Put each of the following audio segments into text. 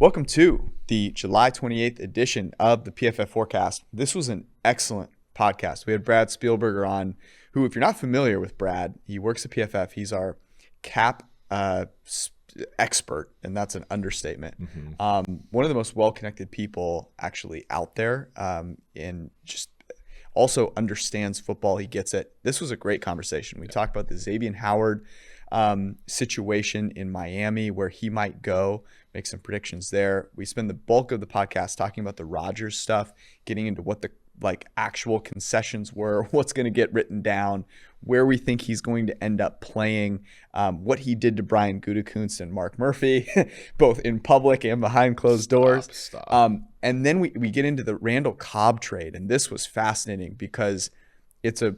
Welcome to the July 28th edition of the PFF Forecast. This was an excellent podcast. We had Brad Spielberger on, who, if you're not familiar with Brad, he works at PFF. He's our cap expert, and that's an understatement. One of the most well-connected people actually out there, and just also understands football. He gets it. This was a great conversation. We talked about the Xavien Howard situation in Miami, where he might go, make some predictions there. We spend the bulk of the podcast talking about the Rodgers stuff, getting into what the actual concessions were, what's going to get written down, where we think he's going to end up playing, what he did to Brian Gutekunst and Mark Murphy, both in public and behind closed doors. Stop. And then we get into the Randall Cobb trade, and this was fascinating because it's a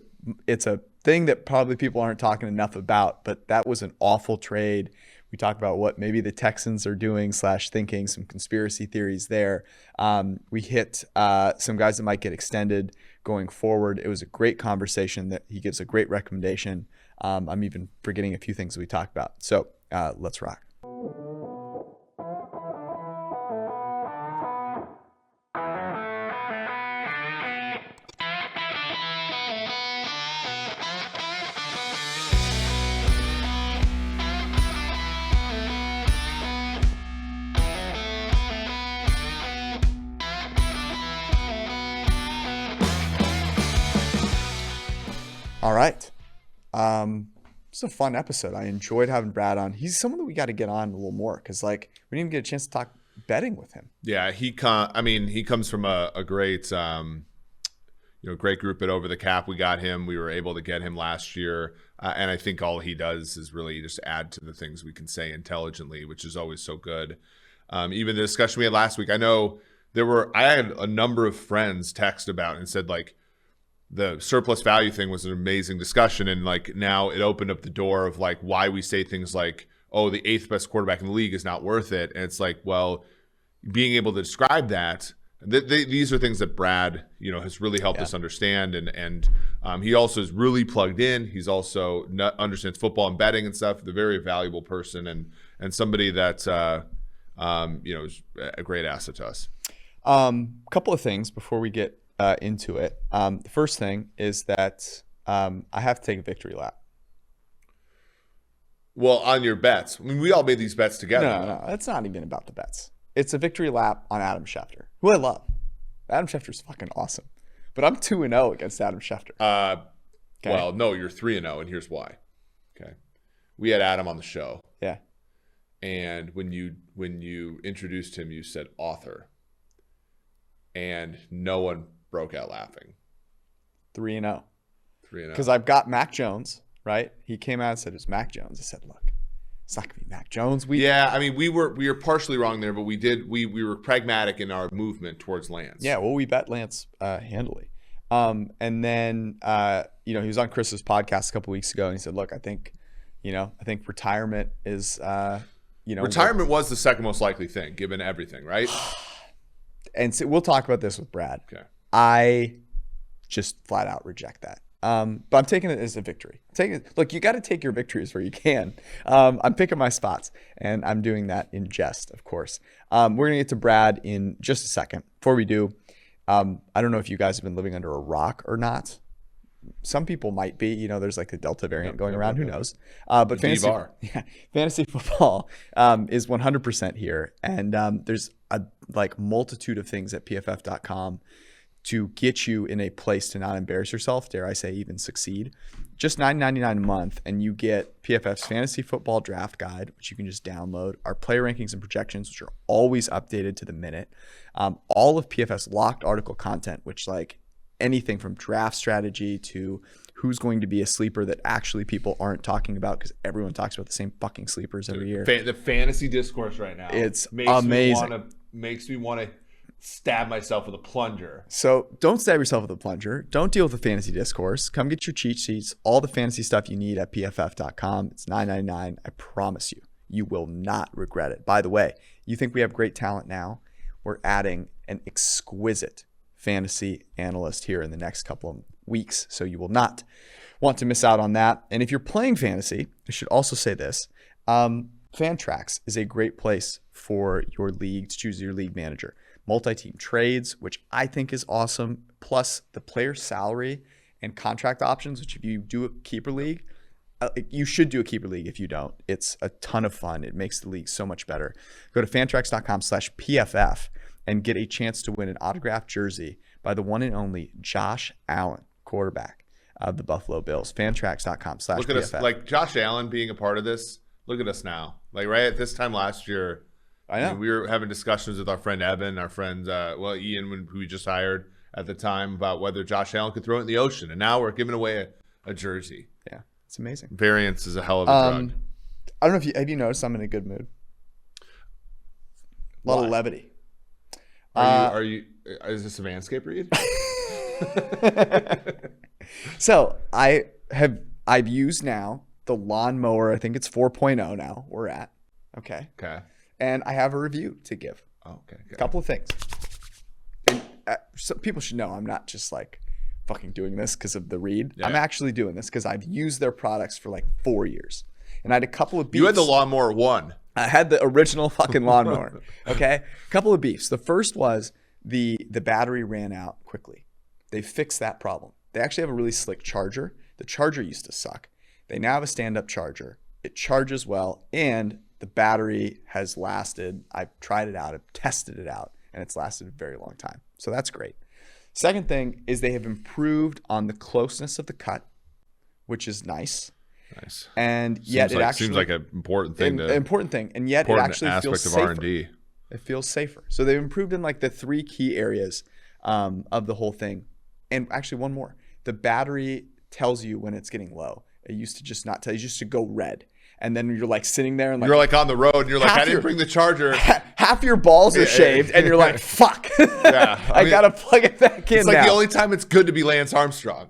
thing that probably people aren't talking enough about, but that was an awful trade. We talk about what maybe the Texans are doing / thinking, some conspiracy theories there. We hit some guys that might get extended going forward. It was a great conversation that he gives a great recommendation. I'm even forgetting a few things that we talked about. So let's rock. All right. It's a fun episode. I enjoyed having Brad on. He's someone that we got to get on a little more because we didn't even get a chance to talk betting with him. Yeah, he comes from a great great group at Over the Cap. We got him. We were able to get him last year. And I think all he does is really just add to the things we can say intelligently, which is always so good. Even the discussion we had last week, I know I had a number of friends text about and said the surplus value thing was an amazing discussion. And now it opened up the door of why we say things like, oh, the 8th best quarterback in the league is not worth it. And it's well, being able to describe that, these are things that Brad, has really helped us understand. And he also is really plugged in. He's also understands football and betting and stuff. The very valuable person and somebody that, is a great asset to us. Couple of things before we get into it. The first thing is that I have to take a victory lap. Well, on your bets. I mean, we all made these bets together. No, it's not even about the bets. It's a victory lap on Adam Schefter, who I love. Adam Schefter's fucking awesome. But I'm 2-0 against Adam Schefter. Okay. Well, no, you're 3-0, and here's why. Okay. We had Adam on the show. Yeah. And when you introduced him, you said author. And no one broke out laughing. 3-0. 3-0. Because I've got Mac Jones, right? He came out and said it was Mac Jones. I said, look, it's not gonna be Mac Jones. We were partially wrong there, but we were pragmatic in our movement towards Lance. Yeah, well, we bet Lance handily. And then he was on Chris's podcast a couple weeks ago, and he said, look, I think retirement is retirement was the second most likely thing given everything, right? And so we'll talk about this with Brad. Okay. I just flat out reject that. But I'm taking it as a victory. Look, you got to take your victories where you can. I'm picking my spots, and I'm doing that in jest, of course. We're going to get to Brad in just a second. Before we do, I don't know if you guys have been living under a rock or not. Some people might be. There's the Delta variant going around. Who knows? But fantasy football is 100% here. And there's a multitude of things at pff.com to get you in a place to not embarrass yourself, dare I say even succeed. Just $9.99 a month, and you get PFF's fantasy football draft guide, which you can just download, our player rankings and projections, which are always updated to the minute, all of PFF's locked article content, which anything from draft strategy to who's going to be a sleeper that actually people aren't talking about because everyone talks about the same fucking sleepers every year. The fantasy discourse right now. It's amazing. Makes me want to stab myself with a plunger. So don't stab yourself with a plunger. Don't deal with the fantasy discourse. Come get your cheat sheets, all the fantasy stuff you need at pff.com. It's $9.99. I promise you, you will not regret it. By the way, you think we have great talent now? We're adding an exquisite fantasy analyst here in the next couple of weeks, so you will not want to miss out on that. And if you're playing fantasy, I should also say this, Fantrax is a great place for your league to choose your league manager. Multi-team trades, which I think is awesome, plus the player salary and contract options, which if you do a keeper league, you should do a keeper league if you don't. It's a ton of fun. It makes the league so much better. Go to fantrax.com/PFF and get a chance to win an autographed jersey by the one and only Josh Allen, quarterback of the Buffalo Bills. Fantrax.com/PFF. Look at us, like Josh Allen being a part of this. Look at us now. Like right at this time last year, I know. We were having discussions with our friend Evan, our friend Ian, who we just hired at the time, about whether Josh Allen could throw it in the ocean, and now we're giving away a jersey. Yeah, it's amazing. Variance is a hell of a drug. I don't know if have you noticed I'm in a good mood. A lot of levity. Are you? Is this a Manscaped read? So I've used now the lawnmower. I think it's 4.0 now. We're at okay. And I have a review to give. Oh, okay. A couple of things. And so people should know I'm not just like fucking doing this because of the read. Yeah. I'm actually doing this because I've used their products for like 4 years. And I had a couple of beefs. You had the lawnmower 1. I had the original fucking lawnmower. Okay. A couple of beefs. The first was the battery ran out quickly. They fixed that problem. They actually have a really slick charger. The charger used to suck. They now have a stand-up charger. It charges well, and the battery has lasted. I've tried it out. I've tested it out, and it's lasted a very long time. So that's great. Second thing is they have improved on the closeness of the cut, which is nice. Nice. And yet seems like an important thing. Important thing, and yet it actually feels safer. Aspect of R&D. It feels safer. So they've improved in like the 3 key areas of the whole thing. And actually one more. The battery tells you when it's getting low. It used to just not tell you. It used to go red. And then you're like sitting there and like. You're like on the road and you're like, I didn't bring the charger. Half your balls are shaved and you're like, fuck. Yeah, I got to plug it back in. It's like the only time it's good to be Lance Armstrong.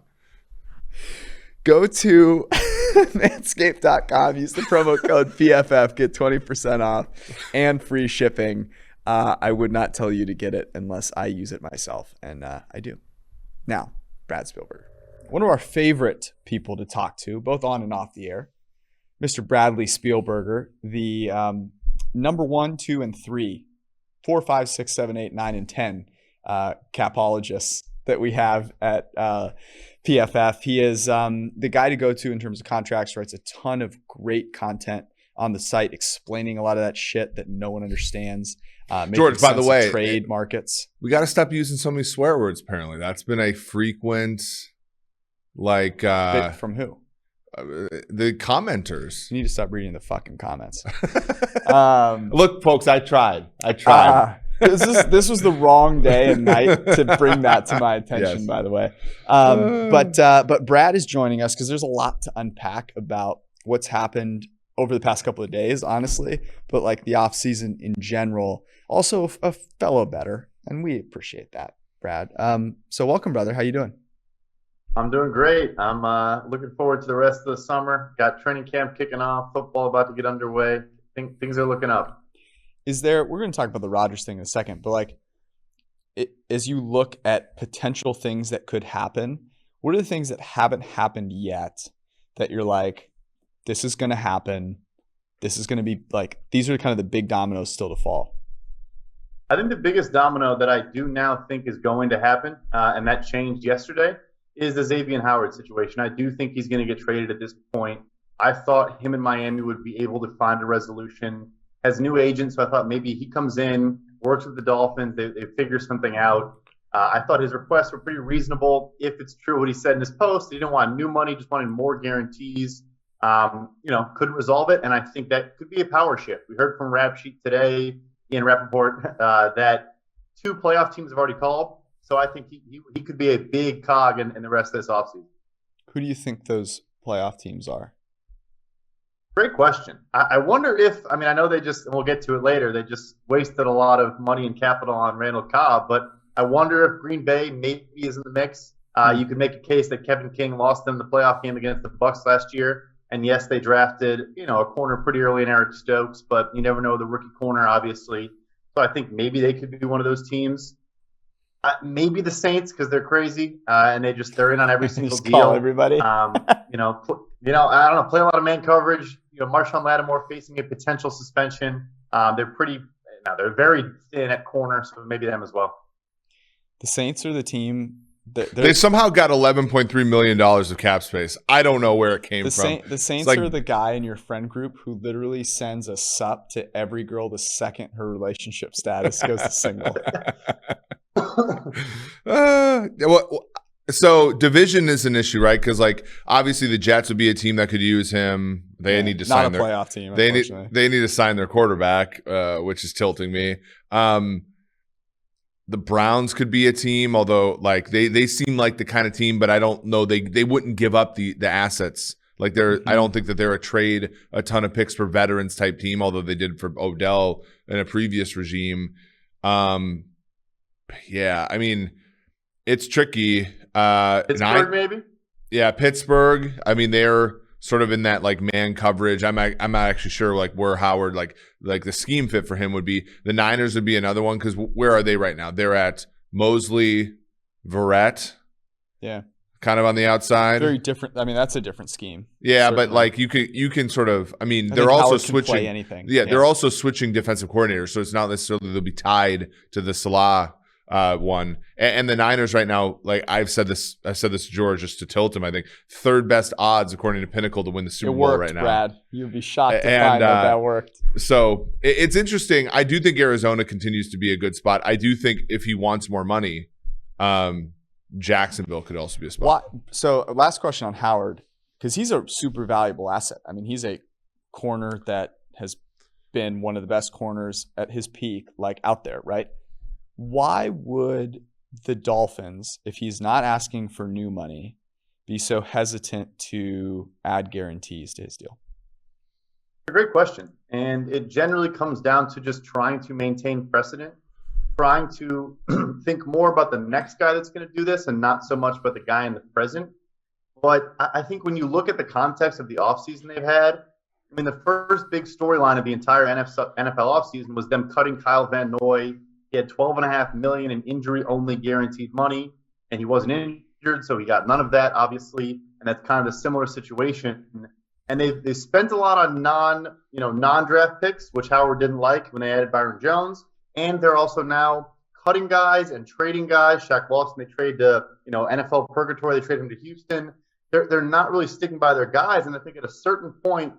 Go to manscaped.com. Use the promo code PFF. Get 20% off and free shipping. I would not tell you to get it unless I use it myself. And I do. Now, Brad Spielberger. One of our favorite people to talk to, both on and off the air. Mr. Bradley Spielberger, the number 1, 2, and 3, 4, 5, 6, 7, 8, 9, and 10 capologists that we have at PFF. He is the guy to go to in terms of contracts, writes a ton of great content on the site explaining a lot of that shit that no one understands. George, by the way, trade markets. We got to stop using so many swear words, apparently. That's been a frequent, like... from who? The commenters. You need to stop reading the fucking comments. Look, folks, I tried. This was the wrong day and night to bring that to my attention, yes. By the way. But Brad is joining us because there's a lot to unpack about what's happened over the past couple of days, honestly, but like the offseason in general. Also a fellow bettor, and we appreciate that, Brad. So welcome, brother. How you doing? I'm doing great. I'm looking forward to the rest of the summer. Got training camp kicking off, football about to get underway. Things are looking up. We're going to talk about the Rodgers thing in a second, but like as you look at potential things that could happen, what are the things that haven't happened yet that you're like, this is going to happen? This is going to be like, these are kind of the big dominoes still to fall. I think the biggest domino that I do now think is going to happen, and that changed yesterday, is the Xavien Howard situation. I do think he's going to get traded at this point. I thought him and Miami would be able to find a resolution. Has new agents, so I thought maybe he comes in, works with the Dolphins, they figure something out. I thought his requests were pretty reasonable. If it's true what he said in his post, he didn't want new money, just wanted more guarantees. Couldn't resolve it, and I think that could be a power shift. We heard from Rap Sheet today, Ian Rappaport, that 2 playoff teams have already called. So I think he could be a big cog in the rest of this offseason. Who do you think those playoff teams are? Great question. I wonder if, I know they just, and we'll get to it later, they just wasted a lot of money and capital on Randall Cobb, but I wonder if Green Bay maybe is in the mix. You could make a case that Kevin King lost them the playoff game against the Bucs last year. And yes, they drafted, a corner pretty early in Eric Stokes, but you never know the rookie corner, obviously. So I think maybe they could be one of those teams. Maybe the Saints because they're crazy and they're in on every single deal. Call everybody. I don't know, play a lot of man coverage. Marshawn Lattimore facing a potential suspension. They're pretty now. They're very thin at corner, so maybe them as well. The Saints are the team. They somehow got $11.3 million of cap space. I don't know where it came from. The Saints are the guy in your friend group who literally sends a sup to every girl the second her relationship status goes to single. So division is an issue, right? Because obviously the Jets would be a team that could use him. They need to sign not a playoff team. They need to sign their quarterback, which is tilting me. The Browns could be a team, although they seem like the kind of team, but I don't know they wouldn't give up the assets. I don't think that they're a ton of picks for veterans type team, although they did for Odell in a previous regime. Yeah, I mean, it's tricky. Pittsburgh, maybe? Yeah, Pittsburgh. I mean, they're sort of in that man coverage. I'm not actually sure where Howard the scheme fit for him would be. The Niners would be another one because where are they right now? They're at Mosley, Verrett. Yeah, kind of on the outside. Very different. I mean, that's a different scheme. Yeah, certainly. But you can sort of. I mean, they're also switching. Play anything. Yeah, they're also switching defensive coordinators, so it's not necessarily they'll be tied to the Salah one. And the Niners right now, I said this to George just to tilt him. I think third best odds according to Pinnacle to win the Super Bowl right now. Brad, you'd be shocked to find that worked. So it's interesting. I do think Arizona continues to be a good spot. I do think if he wants more money, Jacksonville could also be a spot. So last question on Howard, because he's a super valuable asset. I mean, he's a corner that has been one of the best corners at his peak, out there, right? Why would the Dolphins, if he's not asking for new money, be so hesitant to add guarantees to his deal? A great question. And it generally comes down to just trying to maintain precedent, trying to think more about the next guy that's going to do this and not so much about the guy in the present. But I think when you look at the context of the offseason they've had, I mean, the first big storyline of the entire NFL offseason was them cutting Kyle Van Noy. He had $12.5 million in injury-only guaranteed money, and he wasn't injured, so he got none of that, obviously. And that's kind of a similar situation. And they spent a lot on non-draft picks, which Howard didn't like when they added Byron Jones. And they're also now cutting guys and trading guys. Shaq Lawson, they trade to NFL purgatory. They trade him to Houston. They're not really sticking by their guys. And I think at a certain point,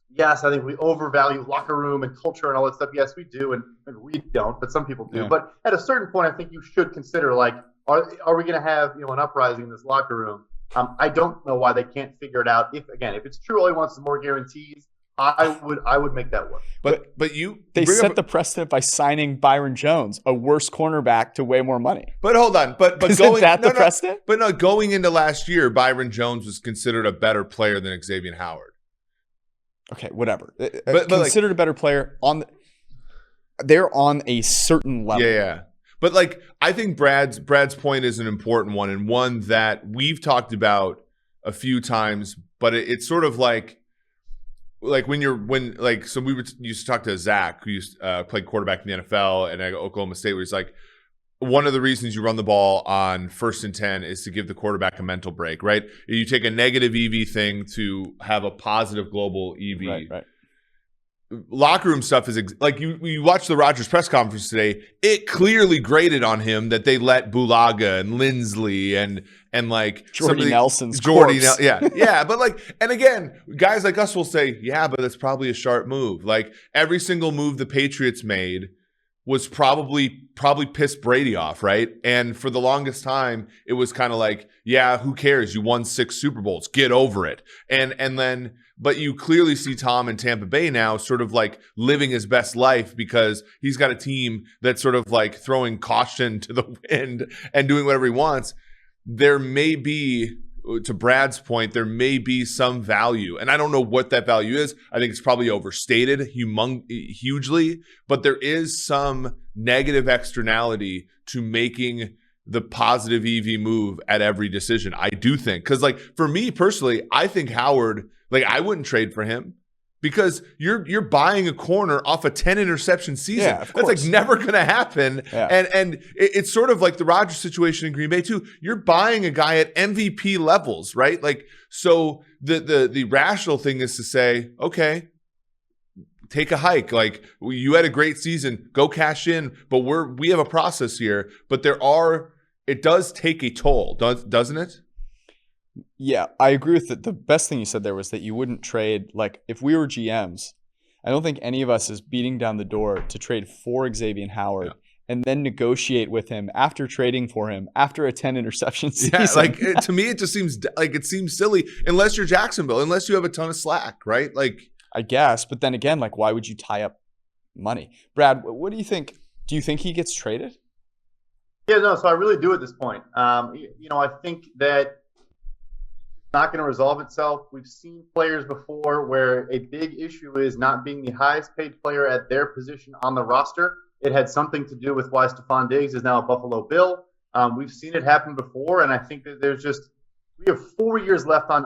yes, I think we overvalue locker room and culture and all that stuff. Yes, we do, and we don't, but some people do. Yeah. But at a certain point, I think you should consider, are we going to have an uprising in this locker room? I don't know why they can't figure it out. If it's true, all he wants is more guarantees. I would make that work. But they set the precedent by signing Byron Jones, a worse cornerback, to way more money. But hold on, but isn't that the precedent? But no, going into last year, Byron Jones was considered a better player than Xavien Howard. Okay, whatever. But considered a better player they're on a certain level. Yeah. But I think Brad's point is an important one, and one that we've talked about a few times. But it's sort of so we used to talk to Zach, who used played quarterback in the NFL and at Oklahoma State, where he's like, one of the reasons you run the ball on 1st and 10 is to give the quarterback a mental break, right? You take a negative EV thing to have a positive global EV. Right. Locker room stuff is you watch the Rodgers press conference today. It clearly grated on him that they let Bulaga and Lindsley and Jordy Nelson's yeah. But and again, guys like us will say, yeah, but that's probably a sharp move. Every single move the Patriots made was probably pissed Brady off, right? And for the longest time, it was kind of yeah, who cares? You won 6 Super Bowls. Get over it. And then, but you clearly see Tom in Tampa Bay now sort of living his best life because he's got a team that's sort of throwing caution to the wind and doing whatever he wants. There may be, to Brad's point, there may be some value. And I don't know what that value is. I think it's probably overstated hugely, but there is some negative externality to making the positive EV move at every decision. I do think, because for me personally, I think Howard, I wouldn't trade for him. Because you're buying a corner off a 10 interception season. Yeah, of course. That's never going to happen. Yeah. And it's sort of like the Rodgers situation in Green Bay too. You're buying a guy at MVP levels, right? So the rational thing is to say, okay, take a hike. Like, you had a great season, go cash in. But we have a process here. But it does take a toll, doesn't it? Yeah, I agree with it. The best thing you said there was that you wouldn't trade. Like, if we were GMs, I don't think any of us is beating down the door to trade for Xavien Howard and then negotiate with him after trading for him after a 10 interception season. Yeah, like, to me, it just seems like it seems silly unless you're Jacksonville, unless you have a ton of slack, right? Like, I guess, but then again, like, why would you tie up money? Brad, what do you think? Do you think he gets traded? Yeah, no. So I really do at this point. I think that it's not going to resolve itself. We've seen players before where a big issue is not being the highest paid player at their position on the roster. It had something to do with why Stephon Diggs is now a Buffalo Bill. We've seen it happen before, and I think that we have 4 years left on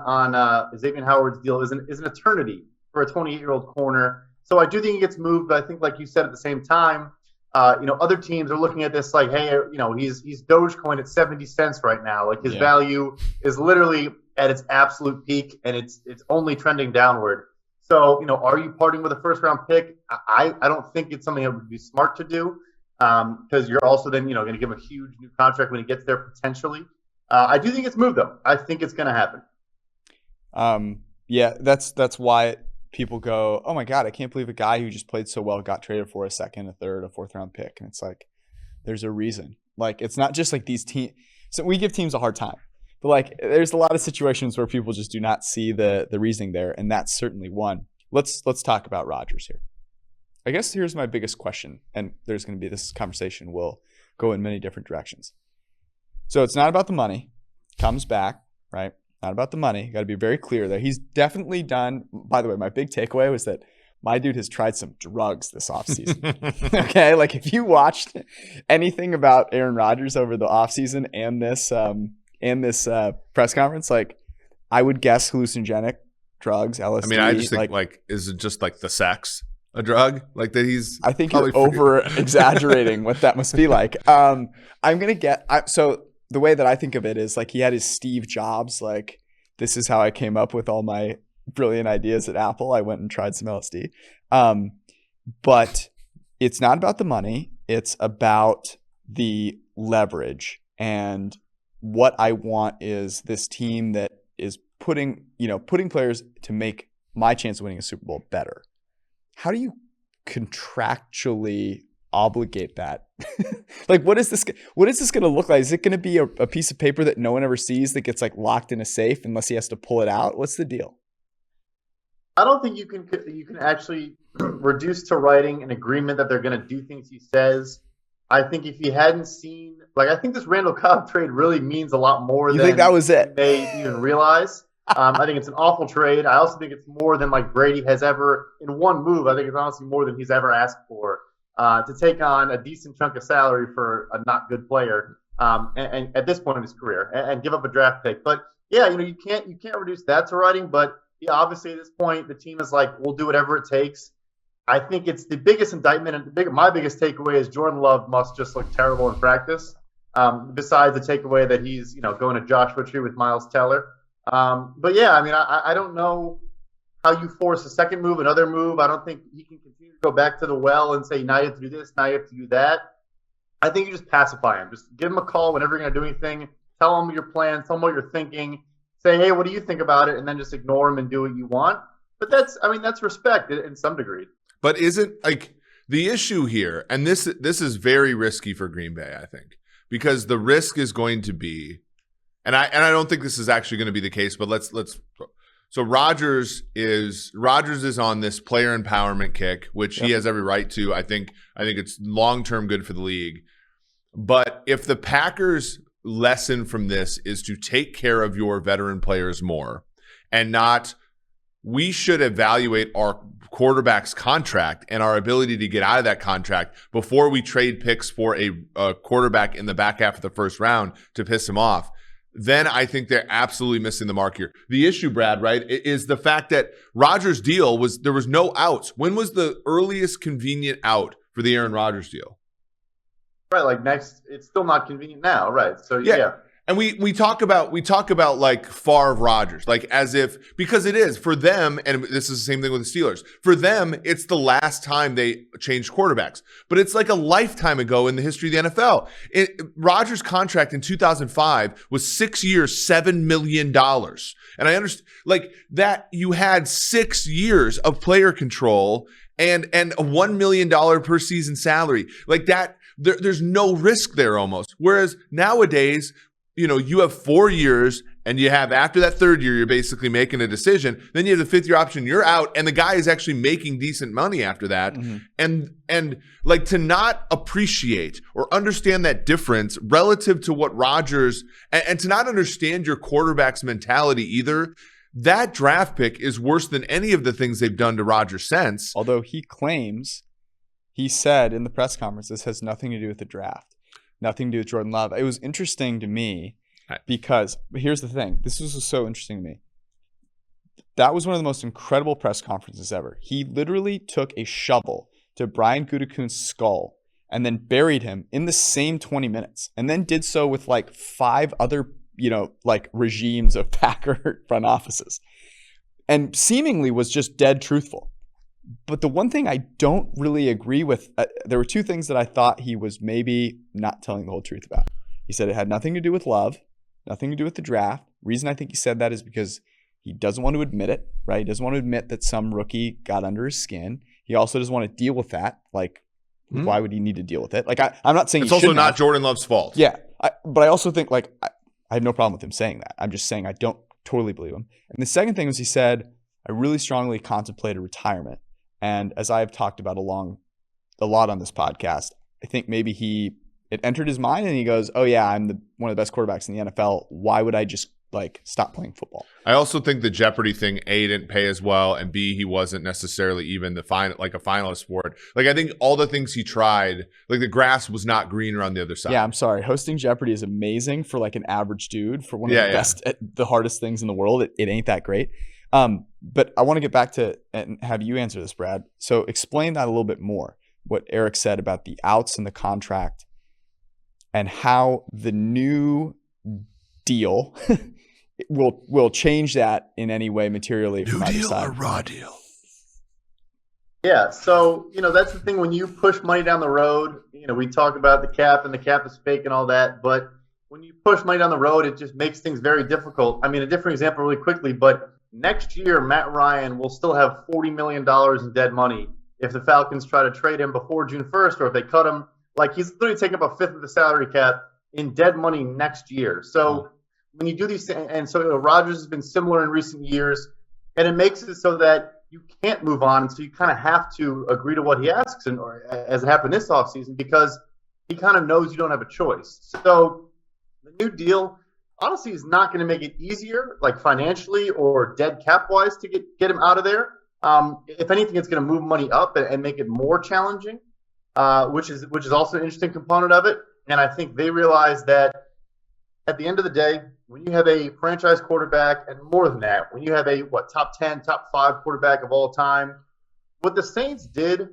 Xavien Howard's deal is an eternity for a 28-year-old corner. So I do think he gets moved, but I think, like you said, at the same time, other teams are looking at this like, hey, he's Dogecoin at 70 cents right now. Like, his value is literally at its absolute peak, and it's only trending downward. So, are you parting with a first-round pick? I don't think it's something that would be smart to do, because you're also then, going to give him a huge new contract when he gets there potentially. I do think it's moved, though. I think it's going to happen. Yeah, that's why people go, oh my God, I can't believe a guy who just played so well got traded for a second, a third, a fourth-round pick. And it's like, there's a reason. Like, it's not just like these teams. So we give teams a hard time. But, like, there's a lot of situations where people just do not see the reasoning there, and that's certainly one. Let's talk about Rodgers here. I guess here's my biggest question, and there's going to be this conversation will go in many different directions. So it's not about the money. Comes back, right? Not about the money. Got to be very clear there. He's definitely done. By the way, my big takeaway was that my dude has tried some drugs this offseason. Okay? Like, if you watched anything about Aaron Rodgers over the offseason and this press conference, like, I would guess hallucinogenic drugs, LSD. I mean, I just think, like, is it just like the sex a drug? Like, that he's I think you're over exaggerating what that must be like. I'm gonna get so the way that I think of it is like he had his Steve Jobs, like, this is how I came up with all my brilliant ideas at Apple. I went and tried some LSD. But it's not about the money. It's about the leverage. And what I want is this team that is putting players to make my chance of winning a Super Bowl better. How do you contractually obligate that? Like, what is this going to look like? Is it going to be a piece of paper that no one ever sees that gets, like, locked in a safe unless he has to pull it out? What's the deal? I don't think you can actually reduce to writing an agreement that they're going to do things he says. I think if he hadn't seen, like, I think this Randall Cobb trade really means a lot more than think that was it? They even realize. I think it's an awful trade. I also think it's more than, like, Brady has ever, in one move, I think it's honestly more than he's ever asked for, to take on a decent chunk of salary for a not good player, and at this point in his career, and give up a draft pick. But yeah, you can't reduce that to writing. But yeah, obviously at this point, the team is like, we'll do whatever it takes. I think it's the biggest indictment, and my biggest takeaway is Jordan Love must just look terrible in practice. Besides the takeaway that he's going to Joshua Tree with Miles Teller. But yeah, I mean, I don't know how you force a second move, another move. I don't think he can continue to go back to the well and say, now you have to do this, now you have to do that. I think you just pacify him. Just give him a call whenever you're going to do anything. Tell him your plans, tell him what you're thinking. Say, hey, what do you think about it? And then just ignore him and do what you want. But that's respect in some degree. But isn't, like, the issue here, and this is very risky for Green Bay, I think, because the risk is going to be, and I don't think this is actually going to be the case, but let's so Rodgers is on this player empowerment kick, which he has every right to. I think it's long-term good for the league. But if the Packers' lesson from this is to take care of your veteran players more and not, we should evaluate our quarterback's contract and our ability to get out of that contract before we trade picks for a quarterback in the back half of the first round to piss him off, then I think they're absolutely missing the mark here. The issue, Brad, right, is the fact that Rodgers' deal there was no outs. When was the earliest convenient out for the Aaron Rodgers deal? Right, like it's still not convenient now, right? So yeah. And we talk about like Favre Rodgers, like as if, because it is for them, and this is the same thing with the Steelers. For them, it's the last time they changed quarterbacks, but it's like a lifetime ago in the history of the NFL. Rodgers' contract in 2005 was 6 years, $7 million, and I understand like that you had 6 years of player control and a $1 million per season salary like that. There's no risk there almost. Whereas nowadays, you have 4 years and you have, after that third year, you're basically making a decision. Then you have the fifth year option, you're out, and the guy is actually making decent money after that. Mm-hmm. And like to not appreciate or understand that difference relative to what Rodgers, and to not understand your quarterback's mentality either, that draft pick is worse than any of the things they've done to Rodgers since. Although he said in the press conference, this has nothing to do with the draft. Nothing to do with Jordan Love. It was interesting to me because here's the thing. This was so interesting to me. That was one of the most incredible press conferences ever. He literally took a shovel to Brian Gutekunst's skull and then buried him in the same 20 minutes and then did so with like 5 other, like regimes of Packer front offices and seemingly was just dead truthful. But the one thing I don't really agree with, there were 2 things that I thought he was maybe not telling the whole truth about. He said it had nothing to do with Love, nothing to do with the draft. Reason I think he said that is because he doesn't want to admit it, right? He doesn't want to admit that some rookie got under his skin. He also doesn't want to deal with that. Like, why would he need to deal with it? Like, I'm not saying it's also not Jordan Love's fault. Yeah, but I also think like I have no problem with him saying that. I'm just saying I don't totally believe him. And the second thing was he said, I really strongly contemplated retirement. And as I have talked about a lot on this podcast, I think maybe it entered his mind and he goes, oh yeah, I'm one of the best quarterbacks in the NFL. Why would I just like stop playing football? I also think the Jeopardy thing, A, didn't pay as well, and B, he wasn't necessarily even a finalist for it. Like I think all the things he tried, like the grass was not greener on the other side. Yeah, I'm sorry. Hosting Jeopardy is amazing for like an average dude, for one of the best, the hardest things in the world. It ain't that great. But I want to get back to and have you answer this, Brad. So explain that a little bit more, what Eric said about the outs in the contract and how the new deal will change that in any way materially from either side. New deal or raw deal? Yeah, so, that's the thing when you push money down the road, we talk about the cap and the cap is fake and all that, but when you push money down the road, it just makes things very difficult. I mean, a different example really quickly, but next year, Matt Ryan will still have $40 million in dead money if the Falcons try to trade him before June 1st or if they cut him. Like, he's literally taking up a fifth of the salary cap in dead money next year. So when you do these things, and so Rodgers has been similar in recent years, and it makes it so that you can't move on. So you kind of have to agree to what he asks, or as it happened this offseason, because he kind of knows you don't have a choice. So the new deal honestly is not going to make it easier, like financially or dead cap wise, to get him out of there. If anything, it's going to move money up and make it more challenging, which is also an interesting component of it. And I think they realize that at the end of the day, when you have a franchise quarterback, and more than that, when you have a top 10, top 5 quarterback of all time, what the Saints did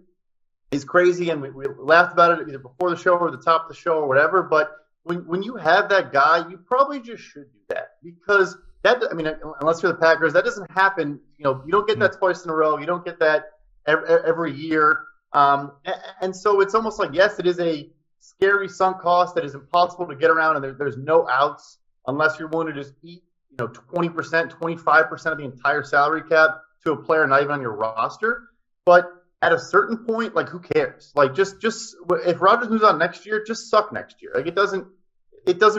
is crazy, and we laughed about it either before the show or the top of the show or whatever. But when you have that guy, you probably just should do that, because unless you're the Packers, that doesn't happen. You don't get that twice in a row. You don't get that every year. And so it's almost like, yes, it is a scary sunk cost that is impossible to get around, and there's no outs unless you're willing to just eat 20%, 25% of the entire salary cap to a player not even on your roster. But at a certain point, like, who cares? Like, just if Rodgers moves on next year, just suck next year. Like, it doesn't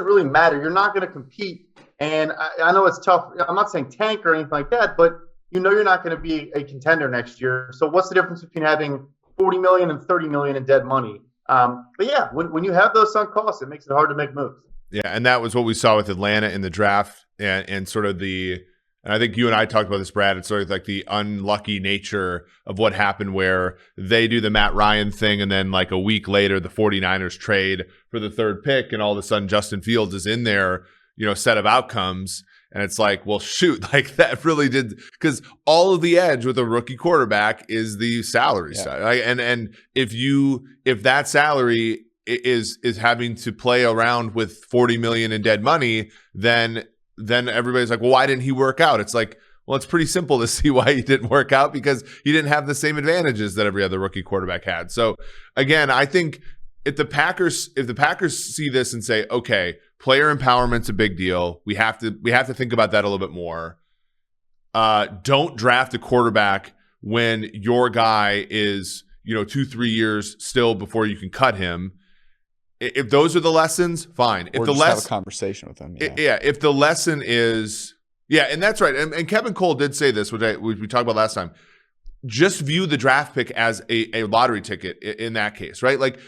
really matter. You're not going to compete. And I know it's tough. I'm not saying tank or anything like that, but you're not going to be a contender next year. So what's the difference between having $40 million and $30 million in dead money? But yeah, when you have those sunk costs, it makes it hard to make moves. Yeah, and that was what we saw with Atlanta in the draft, and sort of and I think you and I talked about this, Brad. It's sort of like the unlucky nature of what happened, where they do the Matt Ryan thing, and then like a week later, the 49ers trade for the third pick, and all of a sudden Justin Fields is in their set of outcomes. And it's like, well, shoot, like that really did, because all of the edge with a rookie quarterback is the salary side. Right? And if that salary is having to play around with 40 million in dead money, then everybody's like, well, why didn't he work out? It's like, well, it's pretty simple to see why he didn't work out, because he didn't have the same advantages that every other rookie quarterback had. So again, I think if the Packers see this and say, okay, player empowerment's a big deal, we have to think about that a little bit more. Don't draft a quarterback when your guy is 2-3 years still before you can cut him. If those are the lessons, fine. Or just have a conversation with him. Yeah. If the lesson is, and that's right. And Kevin Cole did say this, which we talked about last time. Just view the draft pick as a lottery ticket in that case, right? Like,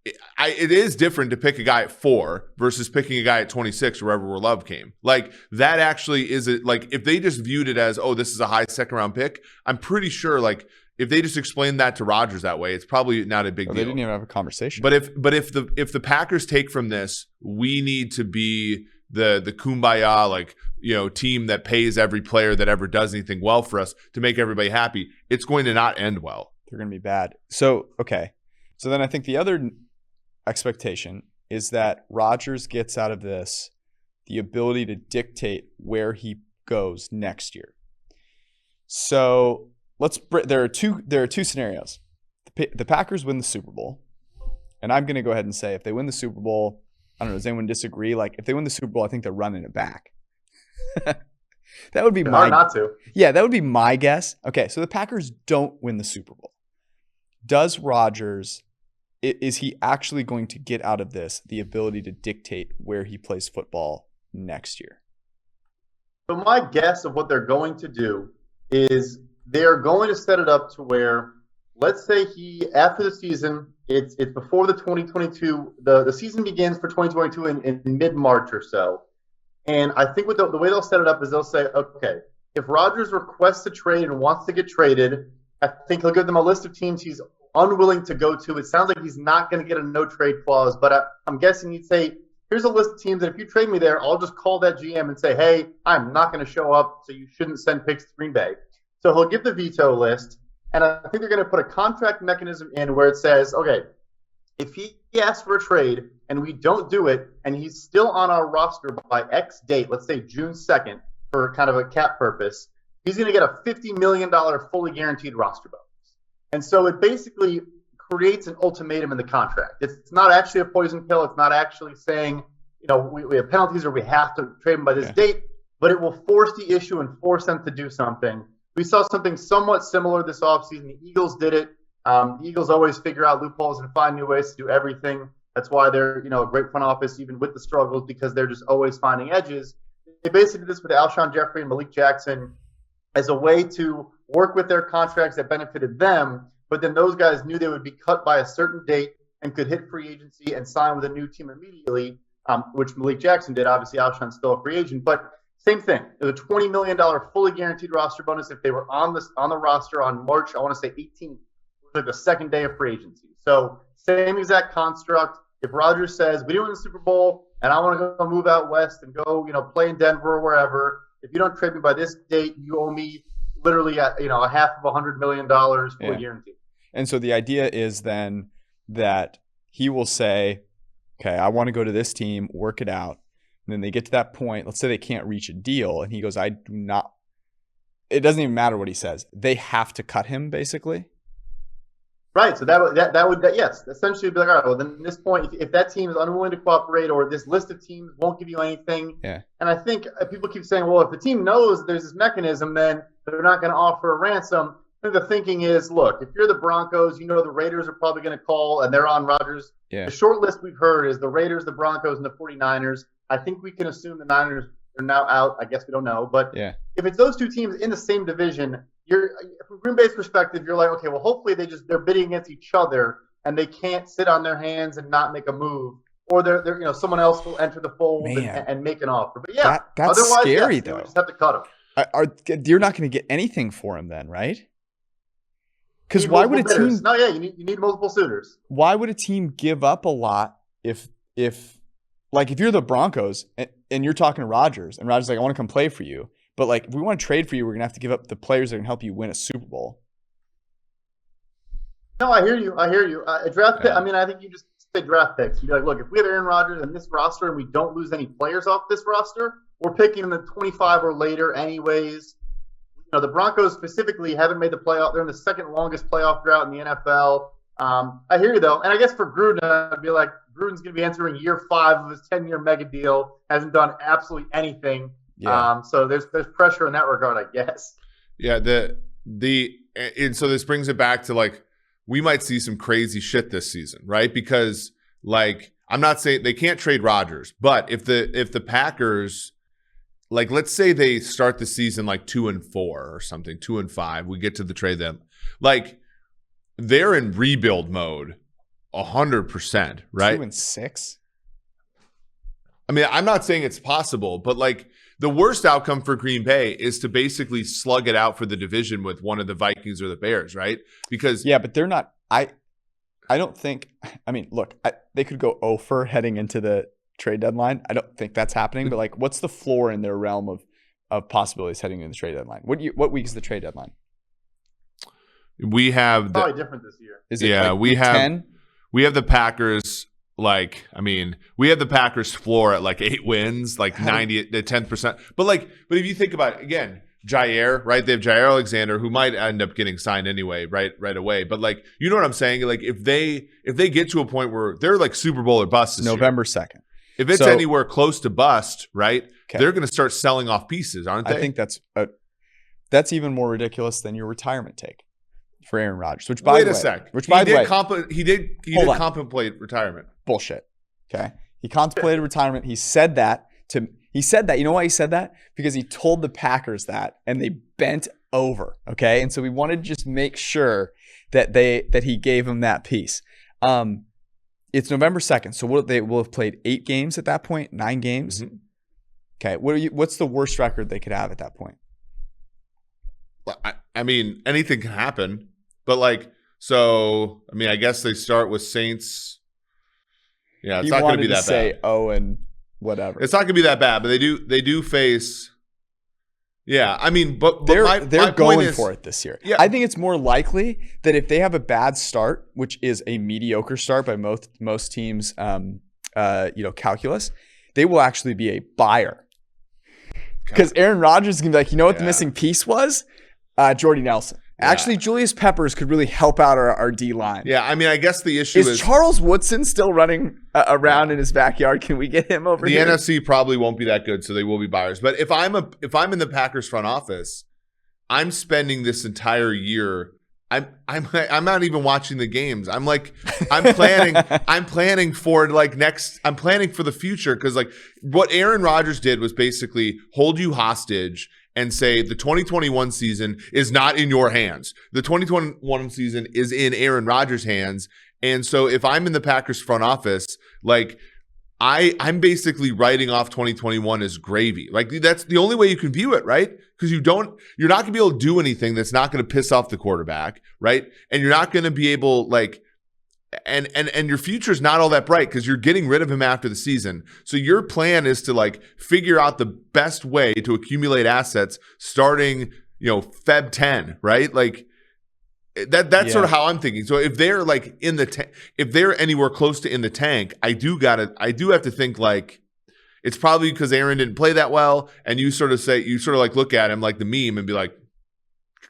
it is different to pick a guy at 4 versus picking a guy at 26 wherever where love came. Like, that actually is it. Like, if they just viewed it as, oh, this is a high second round pick, I'm pretty sure, like, if they just explained that to Rodgers that way, it's probably not a big deal. They didn't even have a conversation. But if the Packers take from this, we need to be the kumbaya, like, team that pays every player that ever does anything well for us to make everybody happy, it's going to not end well. They're going to be bad. So, okay. So then I think the other expectation is that Rodgers gets out of this the ability to dictate where he goes next year. So there are two scenarios. The Packers win the Super Bowl, and I'm going to go ahead and say if they win the Super Bowl, I don't know, does anyone disagree? Like, if they win the Super Bowl, I think they're running it back. That would be hard not to. Yeah, that would be my guess. Okay, so the Packers don't win the Super Bowl. Does Rodgers, is he actually going to get out of this the ability to dictate where he plays football next year? So my guess of what they're going to do is they're going to set it up to where, let's say after the season, it's before the 2022, the season begins for 2022 in mid-March or so. And I think the way they'll set it up is they'll say, okay, if Rodgers requests a trade and wants to get traded, I think he'll give them a list of teams he's unwilling to go to. It sounds like he's not going to get a no-trade clause, but I'm guessing he'd say, here's a list of teams that if you trade me there, I'll just call that GM and say, hey, I'm not going to show up, so you shouldn't send picks to Green Bay. So he'll give the veto list, and I think they're going to put a contract mechanism in where it says, okay, if he asks for a trade and we don't do it and he's still on our roster by X date, let's say June 2nd, for kind of a cap purpose, he's going to get a $50 million fully guaranteed roster bonus. And so it basically creates an ultimatum in the contract. It's not actually a poison pill. It's not actually saying, we have penalties or we have to trade him by this date, but it will force the issue and force them to do something. We saw something somewhat similar this offseason. The Eagles did it. The Eagles always figure out loopholes and find new ways to do everything. That's why they're, a great front office, even with the struggles, because they're just always finding edges. They basically did this with Alshon Jeffrey and Malik Jackson as a way to work with their contracts that benefited them, but then those guys knew they would be cut by a certain date and could hit free agency and sign with a new team immediately, which Malik Jackson did. Obviously, Alshon's still a free agent, but same thing. There's a $20 million fully guaranteed roster bonus if they were on the roster on March, I want to say 18th, like the second day of free agency. So same exact construct. If Rodgers says, we didn't win the Super Bowl and I want to go move out west and go, play in Denver or wherever, if you don't trade me by this date, you owe me literally, a half of $100 million fully guaranteed. And so the idea is then that he will say, okay, I want to go to this team, work it out. And then they get to that point, let's say they can't reach a deal, and he goes, I do not, it doesn't even matter what he says. They have to cut him, basically. Right. So that would yes, essentially be like, all right, well, then at this point, if that team is unwilling to cooperate or this list of teams won't give you anything. Yeah. And I think people keep saying, well, if the team knows there's this mechanism, then they're not going to offer a ransom. I think the thinking is, look, if you're the Broncos, the Raiders are probably going to call and they're on Rodgers. Yeah. The short list we've heard is the Raiders, the Broncos, and the 49ers. I think we can assume the Niners are now out. I guess we don't know. But if it's those two teams in the same division, from Green Bay's perspective, you're like, okay, well, hopefully they're bidding against each other and they can't sit on their hands and not make a move, or they're someone else will enter the fold and make an offer. But that's otherwise, scary though. We just have to cut him. You're not going to get anything for him then, right? Because why would a team? No, you need multiple suitors. Why would a team give up a lot if you're the Broncos and you're talking to Rodgers and Rodgers is like, I want to come play for you. But if we want to trade for you, we're going to have to give up the players that can help you win a Super Bowl. No, I hear you. A draft pick, I think you just draft picks and be like, look, if we have Aaron Rodgers in this roster and we don't lose any players off this roster, we're picking in the 25 or later anyways. The Broncos specifically haven't made the playoff. They're in the second longest playoff drought in the NFL. I hear you, though. And I guess for Gruden, I'd be like, Gruden's going to be entering year 5 of his 10-year mega deal, hasn't done absolutely anything. Yeah. So there's pressure in that regard, I guess. Yeah, and so this brings it back to like we might see some crazy shit this season, right? Because like I'm not saying they can't trade Rodgers, but if the Packers, like let's say they start the season like 2-4 or something, 2-5, we get to the trade them, like they're in rebuild mode 100%, right? 2-6. I mean, I'm not saying it's possible, but like the worst outcome for Green Bay is to basically slug it out for the division with one of the Vikings or the Bears, right? Because yeah, but they're not. I don't think. I mean, look, they could go 0 heading into the trade deadline. I don't think that's happening. But like, what's the floor in their realm of possibilities heading into the trade deadline? What week is the trade deadline? we have Probably different this year. Is it yeah, like we week have 10? we have the Packers. Like, I mean, we have the Packers floor at like 8 wins, like 90 to 10%. But if you think about it, again, Jair, right? They have Jair Alexander, who might end up getting signed anyway, right away. But like, you know what I'm saying? Like, if they get to a point where they're like Super Bowl or bust this November year, 2nd. if it's anywhere close to bust, right? Okay. They're going to start selling off pieces, aren't they? I think that's even more ridiculous than your retirement take for Aaron Rodgers. Which, by Wait the a way, sec. Which, by the way, he did contemplate retirement. Bullshit. Okay. He contemplated retirement. He said that. You know why he said that? Because he told the Packers that and they bent over. Okay. And so we wanted to just make sure that he gave him that piece. It's November 2nd. So they will have played 8 games at that point, 9 games. Mm-hmm. Okay. What's the worst record they could have at that point? I mean, anything can happen, but like, so, I mean, I guess they start with Saints. Yeah, it's not going to be that bad. Say and whatever. It's not going to be that bad, but they do face. Yeah, I mean, but they're my going point is, for it this year. Yeah. I think it's more likely that if they have a bad start, which is a mediocre start by most teams, calculus, they will actually be a buyer. Because Aaron Rodgers is going to be like, you know what the missing piece was? Jordy Nelson. Yeah. Actually, Julius Peppers could really help out our D-line. Yeah, I mean, I guess the issue is Charles Woodson still running around in his backyard? Can we get him over here? The NFC probably won't be that good, so they will be buyers. But if I'm in the Packers front office, I'm spending this entire year. I'm not even watching the games. I'm planning for the future, because like what Aaron Rodgers did was basically hold you hostage and say the 2021 season is not in your hands. The 2021 season is in Aaron Rodgers' hands. And so if I'm in the Packers front office, like I'm basically writing off 2021 as gravy. Like that's the only way you can view it, right? Because you're not going to be able to do anything that's not going to piss off the quarterback, right? And you're not going to be able and your future is not all that bright because you're getting rid of him after the season. So your plan is to like figure out the best way to accumulate assets starting, Feb 10, right? Like that's sort of how I'm thinking. So if they're like if they're anywhere close to in the tank, I do have to think like it's probably because Aaron didn't play that well, and you sort of like look at him like the meme and be like,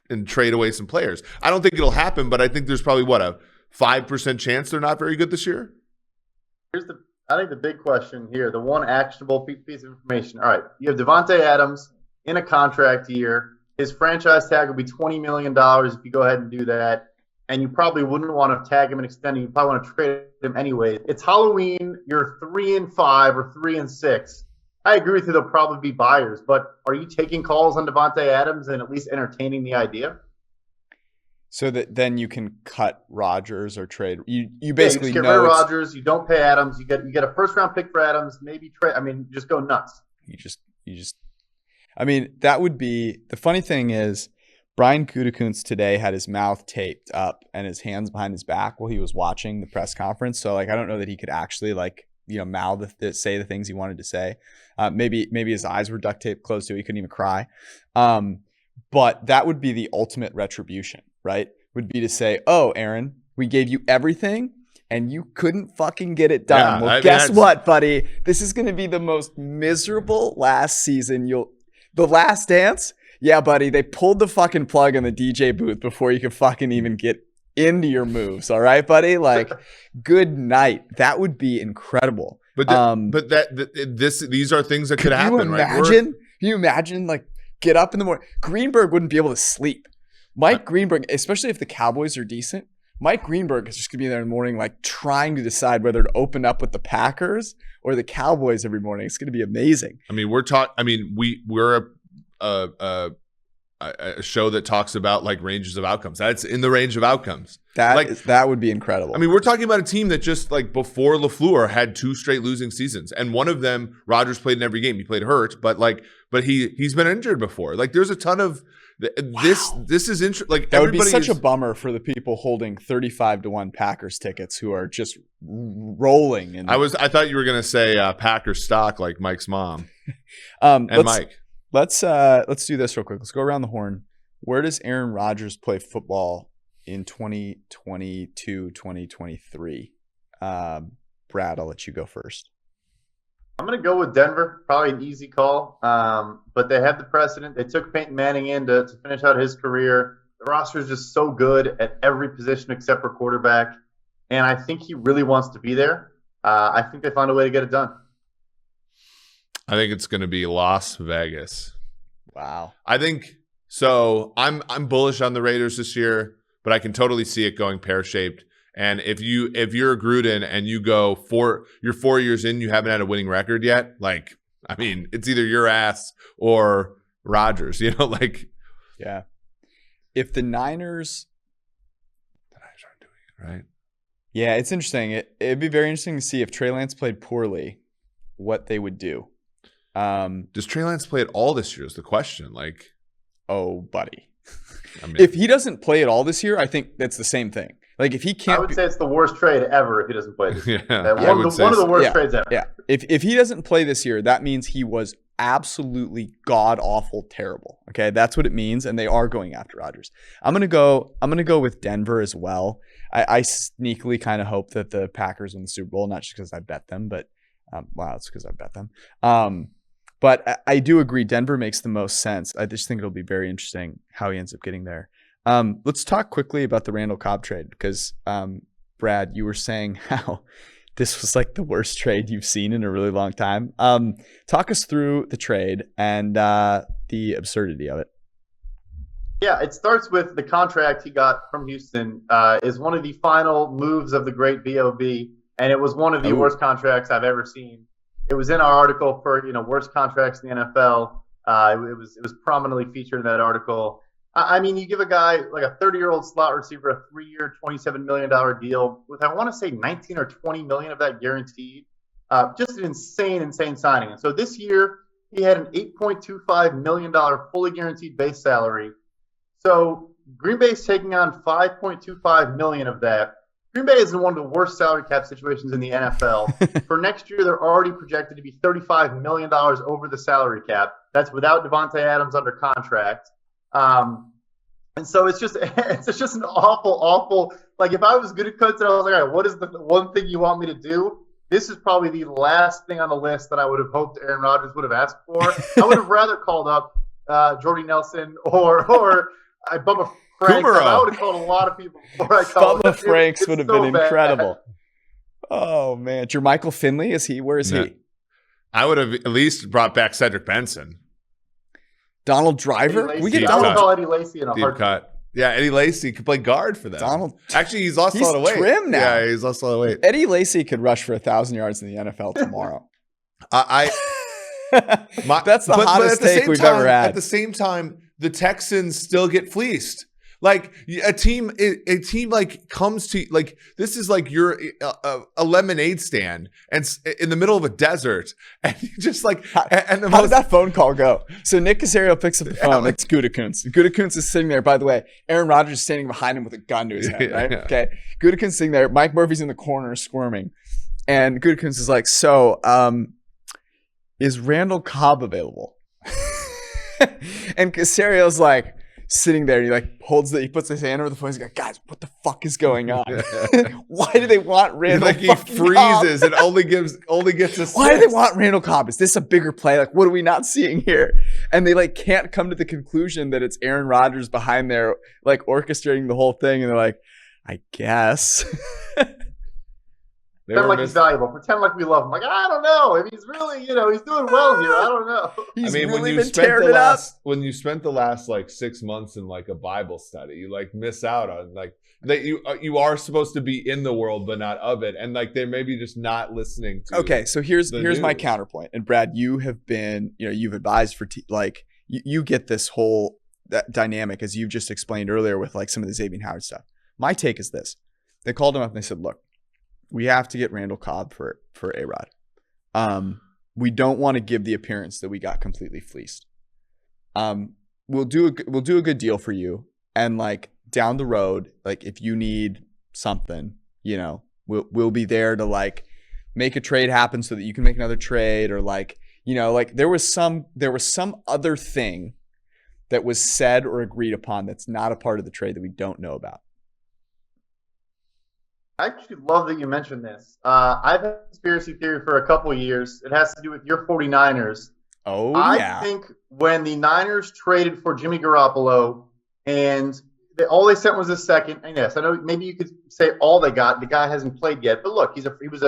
and trade away some players. I don't think it'll happen, but I think there's probably a 5% chance they're not very good this year. I think the big question here, the one actionable piece of information. All right, you have Devontae Adams in a contract year. His franchise tag will be $20 million if you go ahead and do that. And you probably wouldn't want to tag him and extend him. You probably want to trade him anyway. It's Halloween. You're 3-5 or 3-6. I agree with you. They'll probably be buyers. But are you taking calls on Devontae Adams and at least entertaining the idea? So that then you can cut Rodgers or trade. You basically you get rid of Rodgers. You don't pay Adams. You get a first round pick for Adams. Maybe trade. I mean, just go nuts. You just. I mean, that would be the funny thing is, Brian Gutekunst today had his mouth taped up and his hands behind his back while he was watching the press conference. So like, I don't know that he could actually say the things he wanted to say. Maybe his eyes were duct taped closed so he couldn't even cry. But that would be the ultimate retribution, right? Would be to say, oh, Aaron, we gave you everything and you couldn't fucking get it done. Yeah, well, guess what, buddy? This is going to be the most miserable last season. The Last Dance? Yeah, buddy, they pulled the fucking plug on the DJ booth before you could fucking even get into your moves. All right, buddy? Like, good night. That would be incredible. But these are things that could happen, right? Can you imagine, like, get up in the morning? Greenberg wouldn't be able to sleep. Mike Greenberg, especially if the Cowboys are decent, Mike Greenberg is just going to be there in the morning, like, trying to decide whether to open up with the Packers or the Cowboys every morning. It's going to be amazing. I mean, we're a show that talks about, like, ranges of outcomes. That's in the range of outcomes. That would be incredible. I mean, we're talking about a team that just, like, before LaFleur had 2 straight losing seasons, and one of them, Rodgers played in every game. He played hurt, but he's been injured before. Like, there's a ton of this is interesting. Like, that would be such a bummer for the people holding 35-1 Packers tickets who are just rolling. And I thought you were gonna say Packers stock, like Mike's mom and Mike. Let's do this real quick. Let's go around the horn. Where does Aaron Rodgers play football in 2022, 2023? Brad, I'll let you go first. I'm going to go with Denver. Probably an easy call. But they have the precedent. They took Peyton Manning in to finish out his career. The roster is just so good at every position except for quarterback. And I think he really wants to be there. I think they found a way to get it done. I think it's going to be Las Vegas. Wow. I think so. I'm bullish on the Raiders this year, but I can totally see it going pear-shaped. And if you're Gruden and you're 4 years in, you haven't had a winning record yet, like, I mean, it's either your ass or Rodgers, like. Yeah. If the Niners aren't doing it, right? Yeah, it's interesting. It'd be very interesting to see if Trey Lance played poorly, what they would do. Does Trey Lance play at all this year is the question. Like, oh, buddy. I mean, if he doesn't play at all this year, I think that's the same thing. Like, if he can't, I would say it's the worst trade ever if he doesn't play this year. Yeah, one of the worst trades ever. Yeah. If he doesn't play this year, that means he was absolutely god awful terrible. Okay, that's what it means, and they are going after Rodgers. I'm gonna go with Denver as well. I sneakily kind of hope that the Packers win the Super Bowl, not just because I bet them, but it's because I bet them. But I do agree, Denver makes the most sense. I just think it'll be very interesting how he ends up getting there. Let's talk quickly about the Randall Cobb trade because, Brad, you were saying how this was like the worst trade you've seen in a really long time. Talk us through the trade and the absurdity of it. Yeah, it starts with the contract he got from Houston is one of the final moves of the great B.O.B., and it was one of the worst contracts I've ever seen. It was in our article for worst contracts in the NFL. It was prominently featured in that article. I mean, you give a guy like a 30-year-old slot receiver a 3-year, $27 million deal with, I want to say, 19 or 20 million of that guaranteed. Just an insane signing. And so this year, he had an $8.25 million fully guaranteed base salary. So Green Bay's taking on $5.25 million of that. Green Bay is in one of the worst salary cap situations in the NFL. For next year, they're already projected to be $35 million over the salary cap. That's without Devontae Adams under contract. And so it's just an awful, like, if I was good at cuts and I was like, all right, what is the one thing you want me to do? This is probably the last thing on the list that I would have hoped Aaron Rodgers would have asked for. I would have rather called up Jordy Nelson or Bubba Franks. I would have called a lot of people before I called Bubba Franks would have been incredible. Oh man, Jermichael Finley, where is he? I would have at least brought back Cedric Benson. Donald Driver? We get Donald call Eddie Lacy in a hard cut. Yeah, Eddie Lacy could play guard for them. Actually, he's lost a lot of weight. He's trim now. Yeah, he's lost a lot of weight. Eddie Lacy could rush for 1,000 yards in the NFL tomorrow. That's the hottest take we've ever had. At the same time, the Texans still get fleeced. Like a team like comes to, like, this is like you're a lemonade stand and in the middle of a desert, and you just like how did that phone call go? So Nick Caserio picks up the phone. It's Gutekunst. Gutekunst is sitting there. By the way, Aaron Rodgers is standing behind him with a gun to his head. Right? Yeah. Okay. Gutekunst is sitting there. Mike Murphy's in the corner squirming, and Gutekunst is like, "So, is Randall Cobb available?" And Caserio's like, sitting there and he puts his hand over the phone. He's like, guys, what the fuck is going on? Why do they want Randall? Like he freezes and only gets a. Why do they want Randall Cobb? Is this a bigger play? Like, what are we not seeing here? And they can't come to the conclusion that it's Aaron Rodgers behind there, orchestrating the whole thing. And they're like, I guess. Pretend like he's valuable. Pretend like we love him. Like, I don't know. If he's really, he's doing well here. I don't know. He's really when you spent the last 6 months in a Bible study, you miss out on that you are supposed to be in the world but not of it, and they're maybe just not listening to. Okay, so here's my news. counterpoint. And Brad, you have been, you've advised for you get this whole that dynamic as you've just explained earlier with some of the Xavien Howard stuff. My take is this: they called him up and they said, look, we have to get Randall Cobb for A-Rod. We don't want to give the appearance that we got completely fleeced. We'll do a good deal for you, and down the road, if you need something, we'll be there to make a trade happen so that you can make another trade, or there was some other thing that was said or agreed upon that's not a part of the trade that we don't know about. I actually love that you mentioned this. I've had a conspiracy theory for a couple of years. It has to do with your 49ers. Oh, I think when the Niners traded for Jimmy Garoppolo and all they sent was a second, and yes, I know maybe you could say all they got, the guy hasn't played yet, but look, he was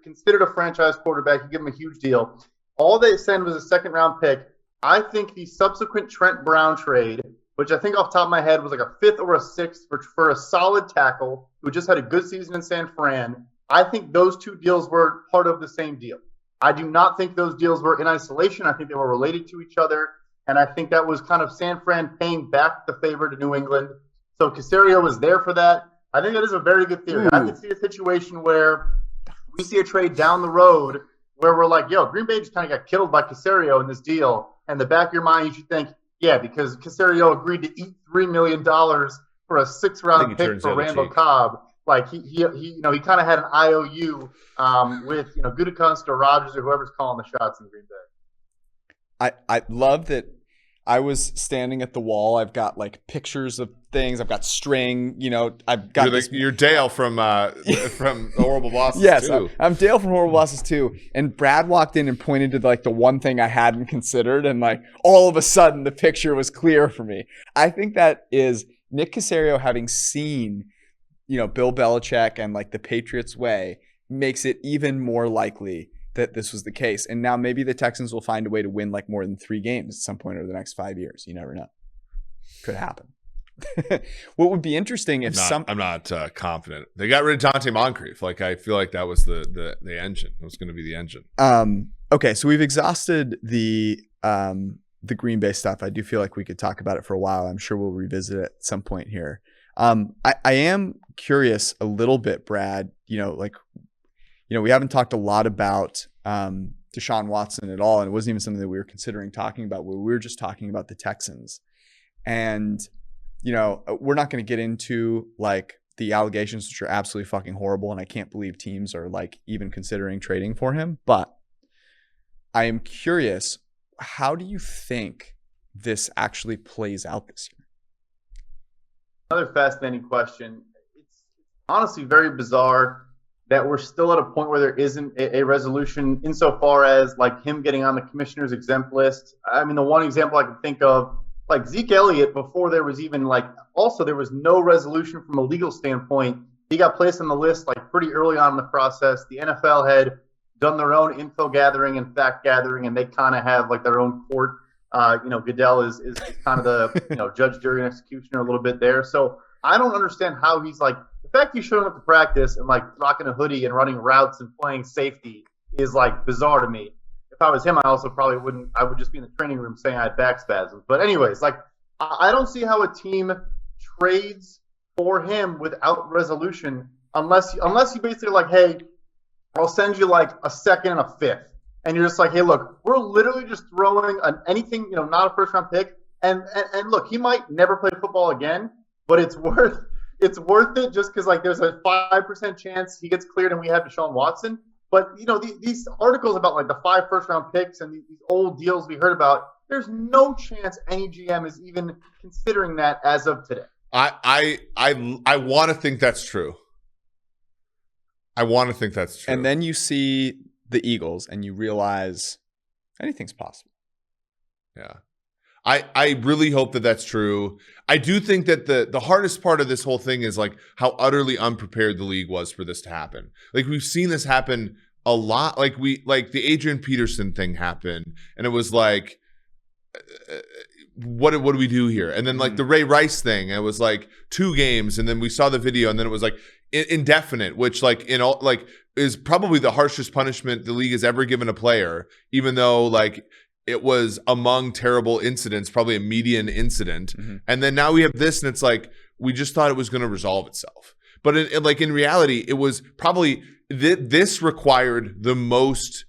considered a franchise quarterback. You give him a huge deal. All they sent was a second-round pick. I think the subsequent Trent Brown trade, which I think off the top of my head was a fifth or a sixth for a solid tackle who just had a good season in San Fran. I think those two deals were part of the same deal. I do not think those deals were in isolation. I think they were related to each other. And I think that was kind of San Fran paying back the favor to New England. So Caserio was there for that. I think that is a very good theory. I could see a situation where we see a trade down the road where we're like, Green Bay just kind of got killed by Caserio in this deal. And in the back of your mind, you should think, yeah, because Caserio agreed to eat $3 million for a sixth-round pick for Randall Cobb. He kind of had an IOU with Gutekunst or Rodgers or whoever's calling the shots in Green Bay. I love that. I was standing at the wall. I've got pictures of things. I've got string. I've got you're Dale from Horrible Bosses. Yes, too. I'm Dale from Horrible Bosses too. And Brad walked in and pointed to the one thing I hadn't considered, and all of a sudden the picture was clear for me. I think that is Nick Caserio having seen, Bill Belichick and the Patriots way makes it even more likely that this was the case. And now maybe the Texans will find a way to win more than 3 games at some point over the next 5 years. You never know. Could happen. What would be interesting if I'm not confident. They got rid of Dante Moncrief. I feel like that was the engine. It was going to be the engine. Okay, so we've exhausted the Green Bay stuff. I do feel like we could talk about it for a while. I'm sure we'll revisit it at some point here. I am curious a little bit, Brad, we haven't talked a lot about Deshaun Watson at all, and it wasn't even something that we were considering talking about. We were just talking about the Texans. And, we're not going to get into the allegations, which are absolutely fucking horrible, and I can't believe teams are even considering trading for him. But I am curious, how do you think this actually plays out this year? Another fascinating question. It's honestly very bizarre that we're still at a point where there isn't a resolution insofar as him getting on the commissioner's exempt list. I mean, the one example I can think of, Zeke Elliott, before there was even also there was no resolution from a legal standpoint. He got placed on the list pretty early on in the process. The NFL had done their own info gathering and fact gathering, and they kind of have their own court. Goodell is kind of the judge, jury, and executioner a little bit there. So I don't understand how he's the fact he's showing up to practice and rocking a hoodie and running routes and playing safety is bizarre to me. If I was him, I also probably wouldn't. I would just be in the training room saying I had back spasms. But anyways, I don't see how a team trades for him without resolution unless you basically hey, I'll send you a second and a fifth, and you're just hey, look, we're literally just throwing anything, not a first round pick, and look, he might never play football again, but it's worth it just because there's a 5% chance he gets cleared and we have Deshaun Watson. But these articles about the 5 first-round picks and these old deals we heard about, There's no chance any GM is even considering that as of today. I want to think that's true. And then you see the Eagles and you realize anything's possible. Yeah. I really hope that that's true. I do think that the hardest part of this whole thing is like how utterly unprepared the league was for this to happen. Like we've seen this happen a lot. Like the Adrian Peterson thing happened, and it was like, what do we do here? And then like the Ray Rice thing, it was like 2 games, and then we saw the video, and then it was like indefinite, which like in all like is probably the harshest punishment the league has ever given a player, even though like it was among terrible incidents, probably a median incident. And then now we have this, and it's like we just thought it was going to resolve itself. But in reality, it was probably this required the most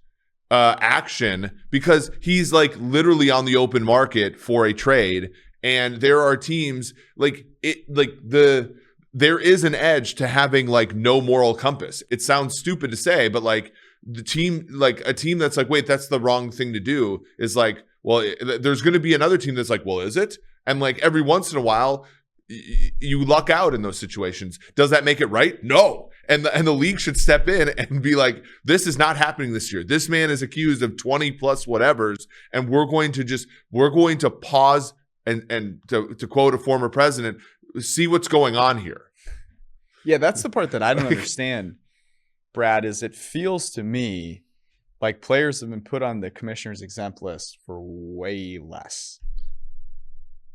action because he's like literally on the open market for a trade, and there are teams there is an edge to having like no moral compass. It sounds stupid to say, but like a team that's like, wait, that's the wrong thing to do is like, well, there's going to be another team that's like, well, is it? And like every once in a while, you luck out in those situations. Does that make it right? No. And the league should step in and be like, this is not happening this year. This man is accused of 20 plus whatevers, and we're going to pause and to quote a former president, see what's going on here. Yeah, that's the part that I don't understand, Brad, is it feels to me like players have been put on the commissioner's exempt list for way less.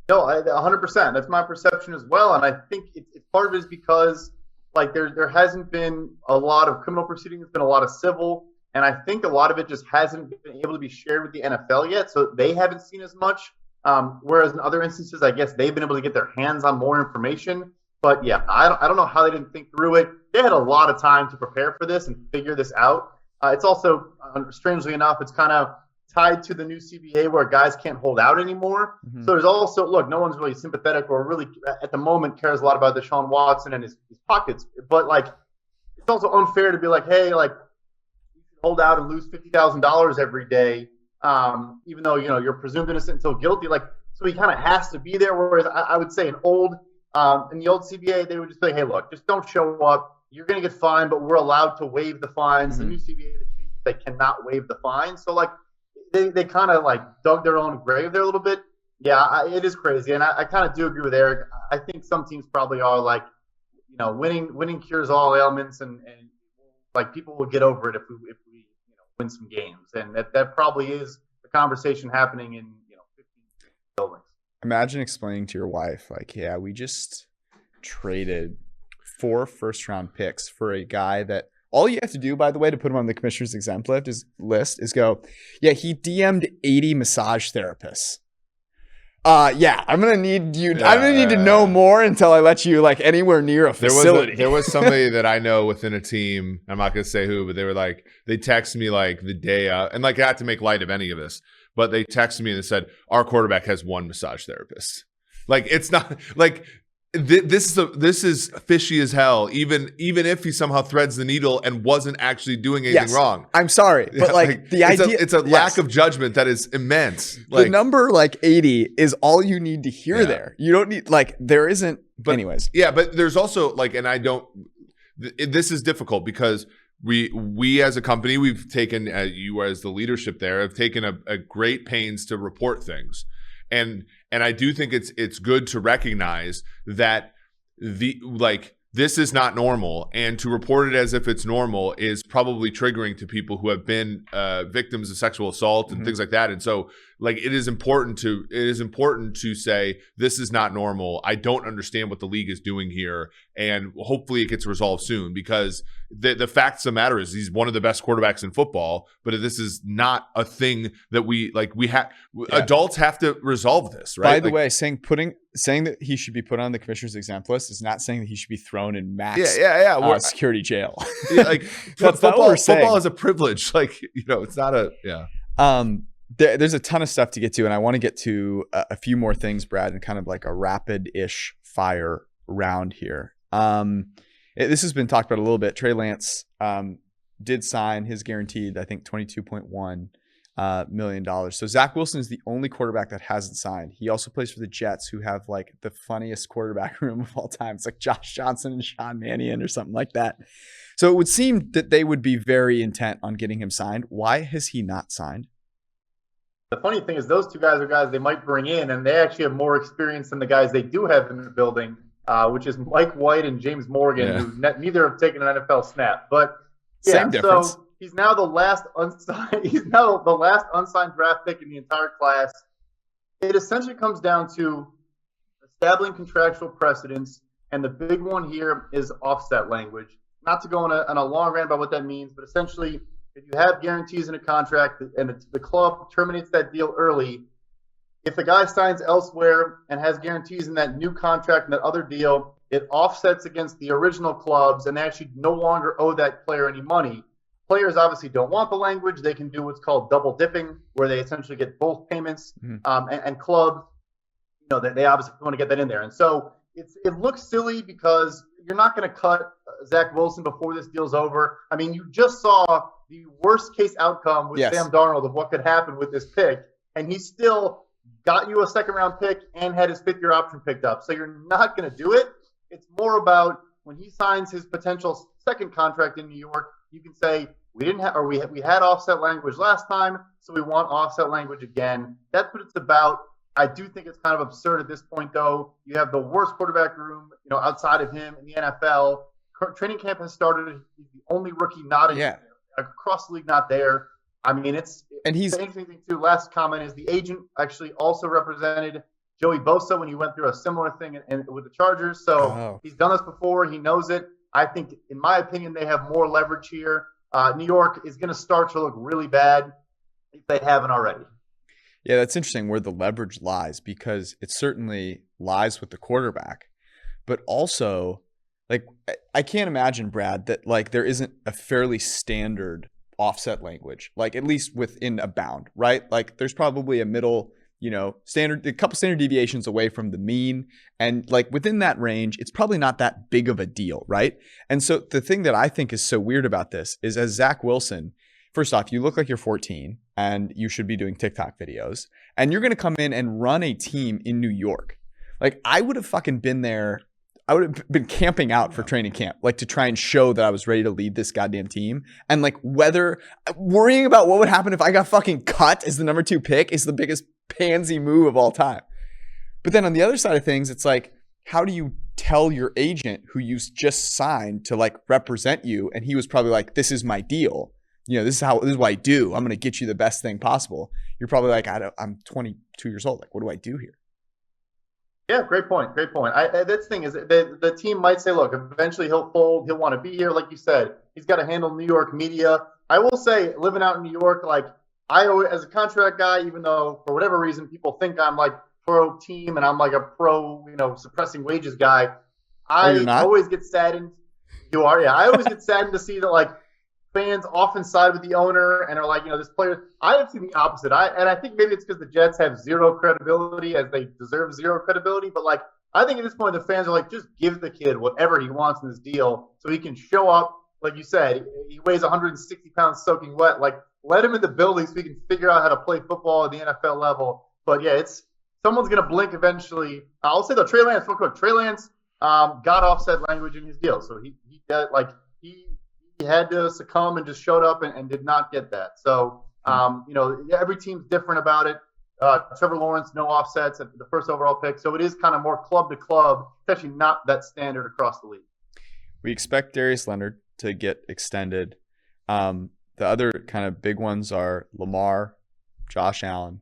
No, 100%. That's my perception as well. And I think it's part of it is because like there hasn't been a lot of criminal proceedings, there's been a lot of civil. And I think a lot of it just hasn't been able to be shared with the NFL yet. So they haven't seen as much. Whereas in other instances, I guess they've been able to get their hands on more information. But yeah, I don't know how they didn't think through it. They had a lot of time to prepare for this and figure this out. It's also, strangely enough, it's kind of tied to the new CBA where guys can't hold out anymore. So there's also, look, no one's really sympathetic or really at the moment cares a lot about Deshaun Watson and his pockets. But like, it's also unfair to be like, hey, like, you can hold out and lose $50,000 every day, even though, you're presumed innocent until guilty. Like, so he kind of has to be there. Whereas I would say in the old CBA, they would just be like, hey, look, just don't show up. You're going to get fined, but we're allowed to waive the fines. The new CBA, they cannot waive the fines. So, like, they kind of, like, dug their own grave there a little bit. Yeah, it is crazy. And I kind of do agree with Eric. I think some teams probably are, like, winning cures all ailments. And like, people will get over it if we win some games. And that probably is the conversation happening in, 15 buildings. Imagine explaining to your wife, like, yeah, we just traded 4 first-round picks for a guy that all you have to do, by the way, to put him on the commissioner's exempt list is go, yeah, he DM'd 80 massage therapists. Yeah, I'm gonna need you. I'm gonna need to know more until I let you like anywhere near a facility. There was somebody that I know within a team. I'm not gonna say who, but they were like, they texted me like the day and like I had to make light of any of this, but they texted me and they said our quarterback has 1 massage therapist. Like it's not like. This is fishy as hell. Even if he somehow threads the needle and wasn't actually doing anything wrong. I'm sorry, but like the idea, it's a lack of judgment that is immense. The number like 80 is all you need to hear there. You don't need like there isn't. But anyways, yeah, but there's also like, and I don't. This is difficult because we as a company, we've taken you as the leadership there have taken a great pains to report things. And I do think it's good to recognize that this is not normal, and to report it as if it's normal is probably triggering to people who have been victims of sexual assault and things like that. And so like it is important to say this is not normal. I don't understand what the league is doing here, and hopefully it gets resolved soon because the fact of the matter is he's one of the best quarterbacks in football, but this is not a thing that adults have to resolve this, right? By the way, saying that he should be put on the commissioner's exempt list is not saying that he should be thrown in max security jail. Like that's not what we're saying. Football is a privilege. Like, it's not there's a ton of stuff to get to, and I want to get to a few more things, Brad, and kind of like a rapid-ish fire round here. This has been talked about a little bit. Trey Lance did sign his guaranteed, I think, 22.1 million. So Zach Wilson is the only quarterback that hasn't signed. He also plays for the Jets, who have like the funniest quarterback room of all time. It's like Josh Johnson and Sean Mannion or something like that. So it would seem that they would be very intent on getting him signed. Why has he not signed? The funny thing is those two guys are guys they might bring in, and they actually have more experience than the guys they do have in the building, which is Mike White and James Morgan, who neither have taken an NFL snap. But yeah, same difference. So he's now the last unsigned. He's now the last unsigned draft pick in the entire class. It essentially comes down to establishing contractual precedents, and the big one here is offset language. Not to go on a long rant about what that means, but essentially, if you have guarantees in a contract and the club terminates that deal early, if the guy signs elsewhere and has guarantees in that new contract and that other deal, it offsets against the original clubs and they actually no longer owe that player any money. Players obviously don't want the language. They can do what's called double dipping, where they essentially get both payments. And clubs, they obviously want to get that in there. And so it looks silly because you're not going to cut Zach Wilson before this deal's over. I mean, you just saw the worst case outcome with Sam Darnold of what could happen with this pick, and he still got you a second round pick and had his 5th-year option picked up. So you're not going to do it. It's more about when he signs his potential second contract in New York, you can say we had offset language last time, so we want offset language again. That's what it's about. I do think it's kind of absurd at this point, though. You have the worst quarterback room, outside of him in the NFL. Training camp has started. He's the only rookie not in across the league, not there. I mean, the interesting thing too. Last comment is the agent actually also represented Joey Bosa when he went through a similar thing with the Chargers. So he's done this before. He knows it. I think, in my opinion, they have more leverage here. New York is going to start to look really bad if they haven't already. Yeah, that's interesting where the leverage lies, because it certainly lies with the quarterback, but also, like, I can't imagine, Brad, that like there isn't a fairly standard offset language, like at least within a bound, right? Like there's probably a middle, a couple standard deviations away from the mean, and like within that range, it's probably not that big of a deal, right? And so the thing that I think is so weird about this is, as Zach Wilson, first off, you look like you're 14 and you should be doing TikTok videos, and you're going to come in and run a team in New York. Like, I would have fucking been there. I would have been camping out for training camp, like to try and show that I was ready to lead this goddamn team. And like worrying about what would happen if I got fucking cut as the number 2 pick is the biggest pansy move of all time. But then on the other side of things, it's like, how do you tell your agent who you just signed to like represent you? And he was probably like, this is my deal. This is what I do. I'm going to get you the best thing possible. You're probably like, I'm 22 years old. Like, what do I do here? Yeah, great point. This thing is the team might say, look, eventually he'll fold. He'll want to be here. Like you said, he's got to handle New York media. I will say, living out in New York, like I always, as a contract guy, even though for whatever reason people think I'm like pro team and I'm like a pro, suppressing wages guy, I always get saddened. You are, yeah. I always get saddened to see that like fans often side with the owner and are like, this player. I have seen the opposite. I think maybe it's because the Jets have zero credibility, as they deserve zero credibility. But like, I think at this point the fans are like, just give the kid whatever he wants in this deal so he can show up. Like you said, he weighs 160 pounds soaking wet. Like, let him in the building so he can figure out how to play football at the NFL level. But yeah, someone's gonna blink eventually. I'll say though, Trey Lance, real quick. Trey Lance got offset language in his deal, so he had to succumb and just showed up and did not get that. So, every team's different about it. Trevor Lawrence, no offsets at the first overall pick. So it is kind of more club to club. It's actually not that standard across the league. We expect Darius Leonard to get extended. The other kind of big ones are Lamar, Josh Allen,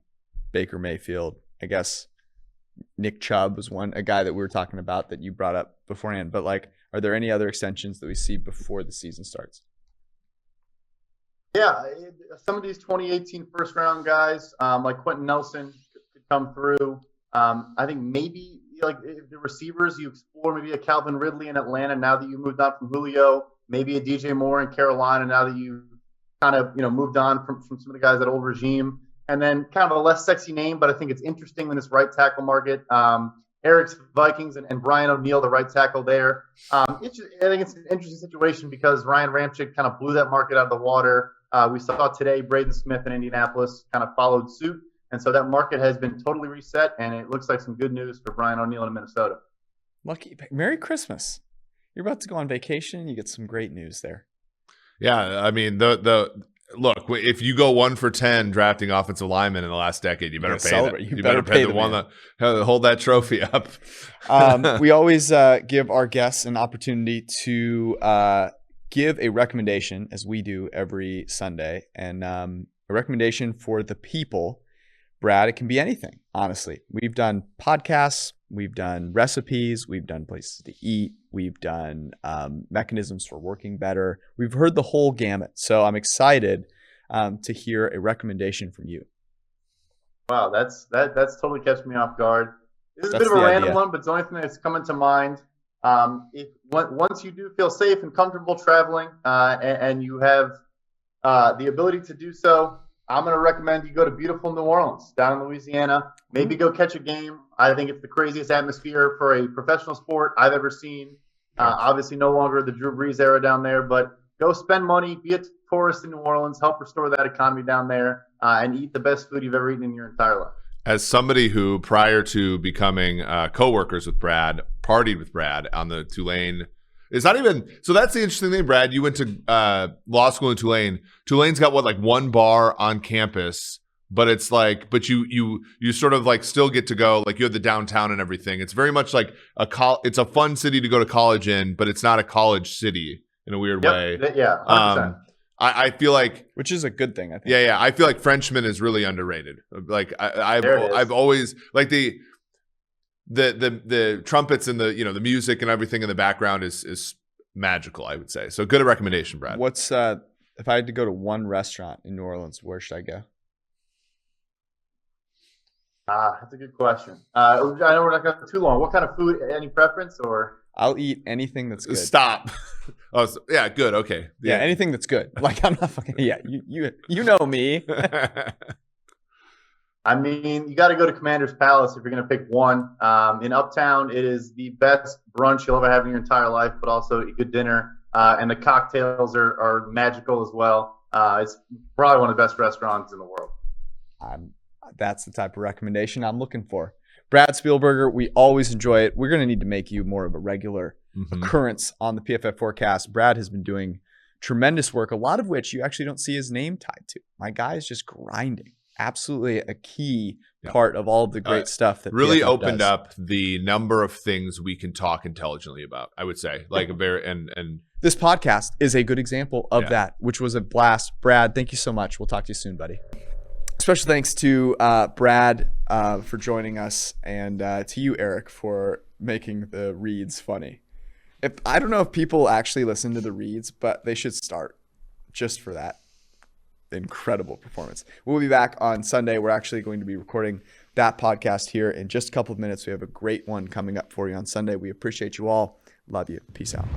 Baker Mayfield. I guess Nick Chubb was a guy that we were talking about that you brought up beforehand. But like, are there any other extensions that we see before the season starts? Yeah, some of these 2018 first-round guys, like Quentin Nelson, could come through. I think maybe like if the receivers, you explore maybe a Calvin Ridley in Atlanta now that you moved on from Julio, maybe a DJ Moore in Carolina now that you kind of moved on from some of the guys that old regime. And then kind of a less sexy name, but I think it's interesting in this right tackle market. Eric's Vikings and Brian O'Neill, the right tackle there. I think it's an interesting situation because Ryan Ramczyk kind of blew that market out of the water. We saw today Braden Smith in Indianapolis kind of followed suit. And so that market has been totally reset, and it looks like some good news for Brian O'Neill in Minnesota. Lucky. Merry Christmas. You're about to go on vacation. You get some great news there. Yeah, I mean, look, if you go 1 for 10 drafting offensive linemen in the last decade, you better pay celebrate. that. You better pay the one that hold that trophy up. We always give our guests an opportunity to give a recommendation, as we do every Sunday, and a recommendation for the people. Brad, it can be anything, honestly. We've done podcasts, we've done recipes, we've done places to eat, we've done mechanisms for working better. We've heard the whole gamut. So I'm excited to hear a recommendation from you. Wow, that's totally catch me off guard. This is a That's bit of a the random idea. one, but it's the only thing that's coming to mind. Once you do feel safe and comfortable traveling, and you have the ability to do so, I'm going to recommend you go to beautiful New Orleans down in Louisiana. Maybe go catch a game. I think it's the craziest atmosphere for a professional sport I've ever seen. Obviously, no longer the Drew Brees era down there, but go spend money, be a tourist in New Orleans, help restore that economy down there, and eat the best food you've ever eaten in your entire life. As somebody who, prior to becoming co-workers with Brad, partied with Brad on the Tulane. It's not even – so that's the interesting thing, Brad. You went to law school in Tulane. Tulane's got, like one bar on campus, but it's like – but you sort of like still get to go – like you have the downtown and everything. It's very much like it's a fun city to go to college in, but it's not a college city in a weird way. Yeah, 100%. I feel like – Which is a good thing, I think. Yeah. I feel like Frenchman is really underrated. Like I've always – like the trumpets and the music and everything in the background is magical, I would say. So good a recommendation, Brad. What's if I had to go to one restaurant in New Orleans, where should I go? That's a good question. I know we're not going to too long. What kind of food? Any preference or? I'll eat anything that's good. Stop. Yeah, good. Okay. Yeah, anything that's good. Like I'm not fucking. Yeah, you know me. I mean, you got to go to Commander's Palace if you're going to pick one. In Uptown, it is the best brunch you'll ever have in your entire life, but also a good dinner. And the cocktails are magical as well. It's probably one of the best restaurants in the world. That's the type of recommendation I'm looking for. Brad Spielberger, we always enjoy it. We're going to need to make you more of a regular occurrence on the PFF Forecast. Brad has been doing tremendous work, a lot of which you actually don't see his name tied to. My guy is just grinding. Absolutely a key part of all of the great stuff that really PFF opened does. up the number of things we can talk intelligently about, I would say. Like a very and this podcast is a good example of that, which was a blast. Brad, thank you so much. We'll talk to you soon, buddy. Special thanks to Brad for joining us, and to you, Eric, for making the reads funny. I don't know if people actually listen to the reads, but they should start just for that. Incredible performance. We'll be back on Sunday. We're actually going to be recording that podcast here in just a couple of minutes. We have a great one coming up for you on Sunday. We appreciate you all. Love you. Peace out.